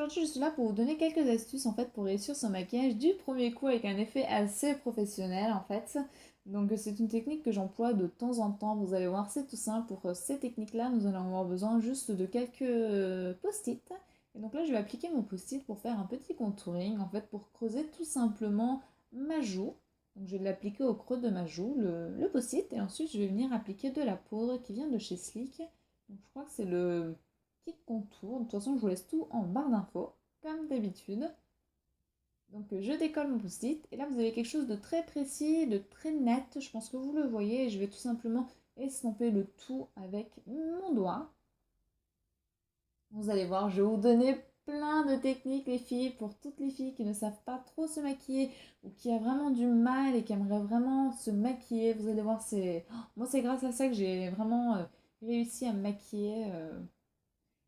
aujourd'hui je suis là pour vous donner quelques astuces en fait pour réussir son maquillage du premier coup avec un effet assez professionnel en fait. Donc c'est une technique que j'emploie de temps en temps, vous allez voir c'est tout simple. Pour ces techniques-là nous allons avoir besoin juste de quelques post-it. Et donc là je vais appliquer mon post-it pour faire un petit contouring en fait pour creuser tout simplement ma joue. Donc je vais l'appliquer au creux de ma joue, le post-it, et ensuite je vais venir appliquer de la poudre qui vient de chez Sleek. Donc je crois que c'est le kit contour. De toute façon, je vous laisse tout en barre d'infos, comme d'habitude. Donc je décolle mon post-it. Et là, vous avez quelque chose de très précis, de très net. Je pense que vous le voyez. Et je vais tout simplement estomper le tout avec mon doigt. Vous allez voir, je vais vous donner plein de techniques, les filles, pour toutes les filles qui ne savent pas trop se maquiller ou qui a vraiment du mal et qui aimeraient vraiment se maquiller. Vous allez voir, moi, c'est grâce à ça que j'ai vraiment réussi à me maquiller.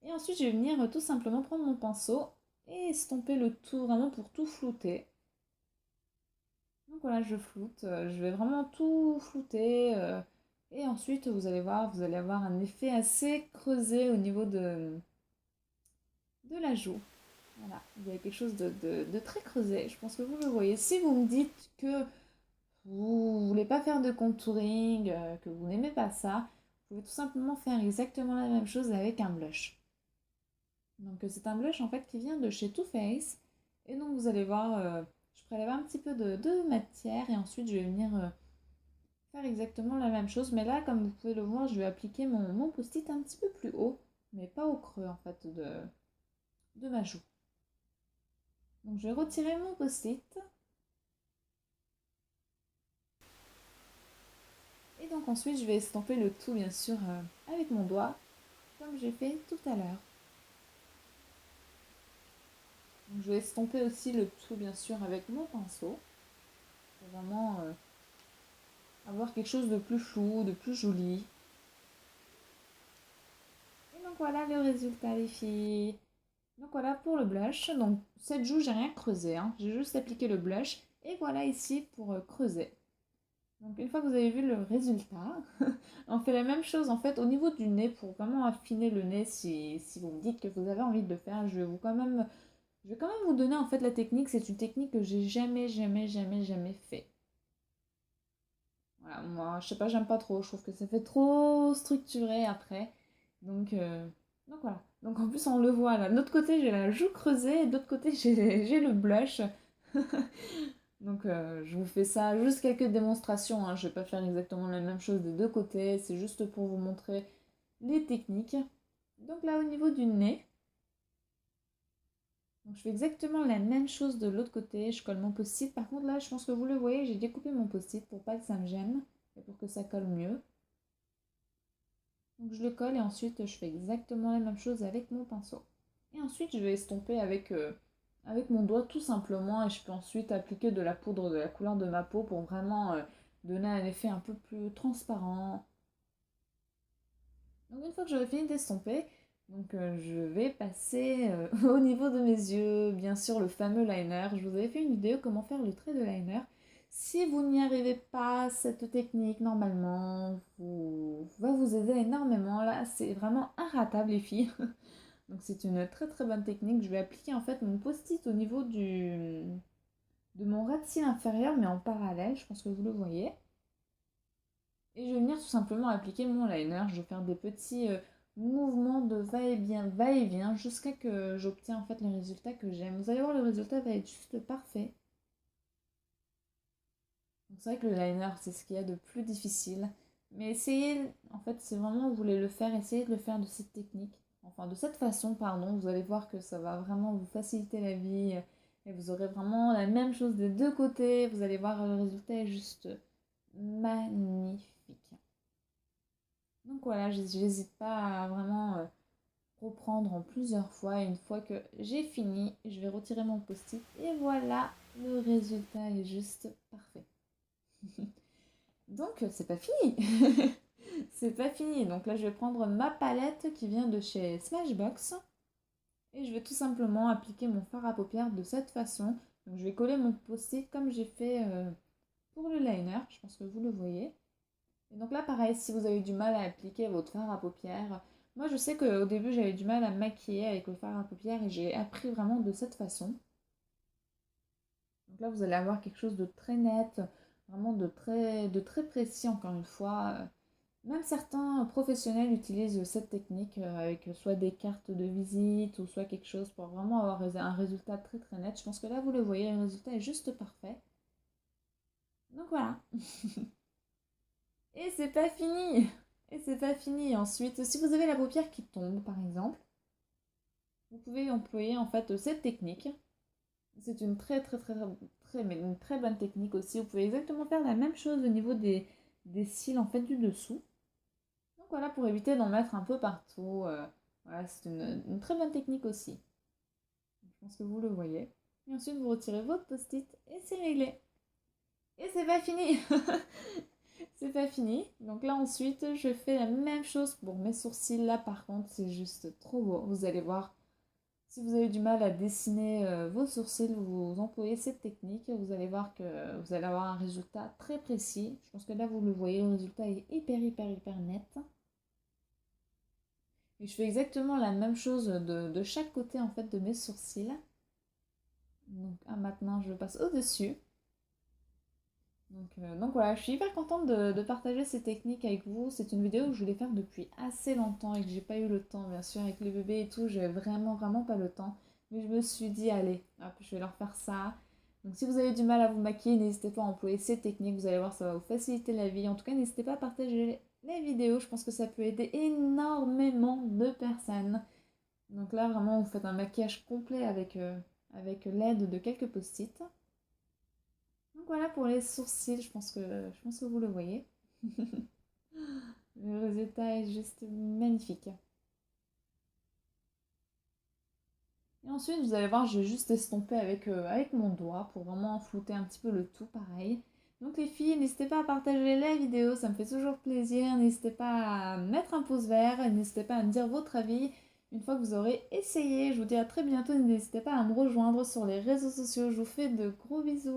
Et ensuite, je vais venir tout simplement prendre mon pinceau et estomper le tout vraiment pour tout flouter. Donc voilà, je floute, je vais vraiment tout flouter. Et ensuite, vous allez voir, vous allez avoir un effet assez creusé au niveau de la joue. Voilà, vous avez quelque chose de très creusé. Je pense que vous le voyez. Si vous me dites que vous ne voulez pas faire de contouring, que vous n'aimez pas ça, vous pouvez tout simplement faire exactement la même chose avec un blush. Donc c'est un blush en fait qui vient de chez Too Faced. Et donc vous allez voir, je prélève un petit peu de matière et ensuite je vais venir faire exactement la même chose. Mais là, comme vous pouvez le voir, je vais appliquer mon post-it un petit peu plus haut, mais pas au creux en fait de ma joue. Donc je vais retirer mon post-it. Et donc ensuite je vais estomper le tout bien sûr avec mon doigt, comme j'ai fait tout à l'heure. Donc je vais estomper aussi le tout bien sûr avec mon pinceau, pour vraiment avoir quelque chose de plus flou, de plus joli. Et donc voilà le résultat les filles. Donc voilà pour le blush. Donc cette joue, j'ai rien creusé, hein. J'ai juste appliqué le blush. Et voilà ici pour creuser. Donc une fois que vous avez vu le résultat, on fait la même chose en fait au niveau du nez pour vraiment affiner le nez. Si vous me dites que vous avez envie de le faire, je vais quand même vous donner en fait la technique. C'est une technique que j'ai jamais fait. Voilà, moi je sais pas, j'aime pas trop. Je trouve que ça fait trop structuré après. Donc, euh, donc voilà. Donc en plus on le voit là. De l'autre côté j'ai la joue creusée et de l'autre côté j'ai le blush. Donc je vous fais ça, juste quelques démonstrations, hein. Je vais pas faire exactement la même chose des deux côtés. C'est juste pour vous montrer les techniques. Donc là au niveau du nez, donc, je fais exactement la même chose de l'autre côté. Je colle mon post-it. Par contre là je pense que vous le voyez, j'ai découpé mon post-it pour pas que ça me gêne et pour que ça colle mieux. Donc je le colle et ensuite je fais exactement la même chose avec mon pinceau. Et ensuite je vais estomper avec mon doigt tout simplement et je peux ensuite appliquer de la poudre de la couleur de ma peau pour vraiment donner un effet un peu plus transparent. Donc une fois que j'aurai fini d'estomper, je vais passer au niveau de mes yeux, bien sûr le fameux liner. Je vous avais fait une vidéo comment faire le trait de liner. Si vous n'y arrivez pas, cette technique normalement va vous aider énormément. Là, c'est vraiment inratable les filles. Donc c'est une très très bonne technique. Je vais appliquer en fait mon post-it au niveau de mon ras de cils inférieur, mais en parallèle. Je pense que vous le voyez. Et je vais venir tout simplement appliquer mon liner. Je vais faire des petits mouvements de va-et-vient jusqu'à que j'obtiens en fait le résultat que j'aime. Vous allez voir, le résultat va être juste parfait. Donc c'est vrai que le liner, c'est ce qu'il y a de plus difficile. Mais essayez, en fait, si vraiment vous voulez le faire, essayez de le faire de cette technique. Enfin, de cette façon, pardon. Vous allez voir que ça va vraiment vous faciliter la vie. Et vous aurez vraiment la même chose des deux côtés. Vous allez voir, le résultat est juste magnifique. Donc voilà, j'hésite pas à vraiment reprendre en plusieurs fois. Et une fois que j'ai fini, je vais retirer mon post-it. Et voilà, le résultat est juste parfait. Donc c'est pas fini. C'est pas fini. Donc là, je vais prendre ma palette qui vient de chez Smashbox. Et je vais tout simplement appliquer mon fard à paupières de cette façon. Donc je vais coller mon post-it comme j'ai fait pour le liner. Je pense que vous le voyez. Et donc là, pareil, si vous avez du mal à appliquer votre fard à paupières, Moi, je sais qu'au début, j'avais du mal à me maquiller avec le fard à paupières et j'ai appris vraiment de cette façon. Donc là, vous allez avoir quelque chose de très net, vraiment de très précis, encore une fois. Même certains professionnels utilisent cette technique avec soit des cartes de visite ou soit quelque chose pour vraiment avoir un résultat très très net. Je pense que là, vous le voyez, le résultat est juste parfait. Donc voilà. Et c'est pas fini. Et c'est pas fini. Ensuite, si vous avez la paupière qui tombe, par exemple, vous pouvez employer en fait cette technique. C'est une mais une très bonne technique aussi. Vous pouvez exactement faire la même chose au niveau des cils en fait du dessous. Donc voilà, pour éviter d'en mettre un peu partout. Voilà, c'est une très bonne technique aussi. Je pense que vous le voyez. Et ensuite, vous retirez votre post-it et c'est réglé. Et c'est pas fini. C'est pas fini. Donc là, ensuite, je fais la même chose pour mes sourcils. Là, par contre, c'est juste trop beau. Vous allez voir. Si vous avez du mal à dessiner vos sourcils, vous employez cette technique, vous allez voir que vous allez avoir un résultat très précis. Je pense que là, vous le voyez, le résultat est hyper net. Et je fais exactement la même chose de chaque côté en fait de mes sourcils. Donc maintenant, je passe au-dessus. Donc voilà, je suis hyper contente de partager ces techniques avec vous. C'est une vidéo que je voulais faire depuis assez longtemps et que j'ai pas eu le temps, bien sûr, avec le bébé et tout, j'ai vraiment pas le temps. Mais je me suis dit, allez, hop, je vais leur faire ça. Donc si vous avez du mal à vous maquiller, n'hésitez pas à employer ces techniques, vous allez voir, ça va vous faciliter la vie. En tout cas, n'hésitez pas à partager les vidéos, je pense que ça peut aider énormément de personnes. Donc là, vraiment, vous faites un maquillage complet avec l'aide de quelques post-it. Donc voilà pour les sourcils, je pense que vous le voyez. Le résultat est juste magnifique. Et ensuite, vous allez voir, je vais juste estomper avec mon doigt pour vraiment flouter un petit peu le tout, pareil. Donc les filles, n'hésitez pas à partager la vidéo, ça me fait toujours plaisir. N'hésitez pas à mettre un pouce vert, et n'hésitez pas à me dire votre avis une fois que vous aurez essayé. Je vous dis à très bientôt, n'hésitez pas à me rejoindre sur les réseaux sociaux. Je vous fais de gros bisous.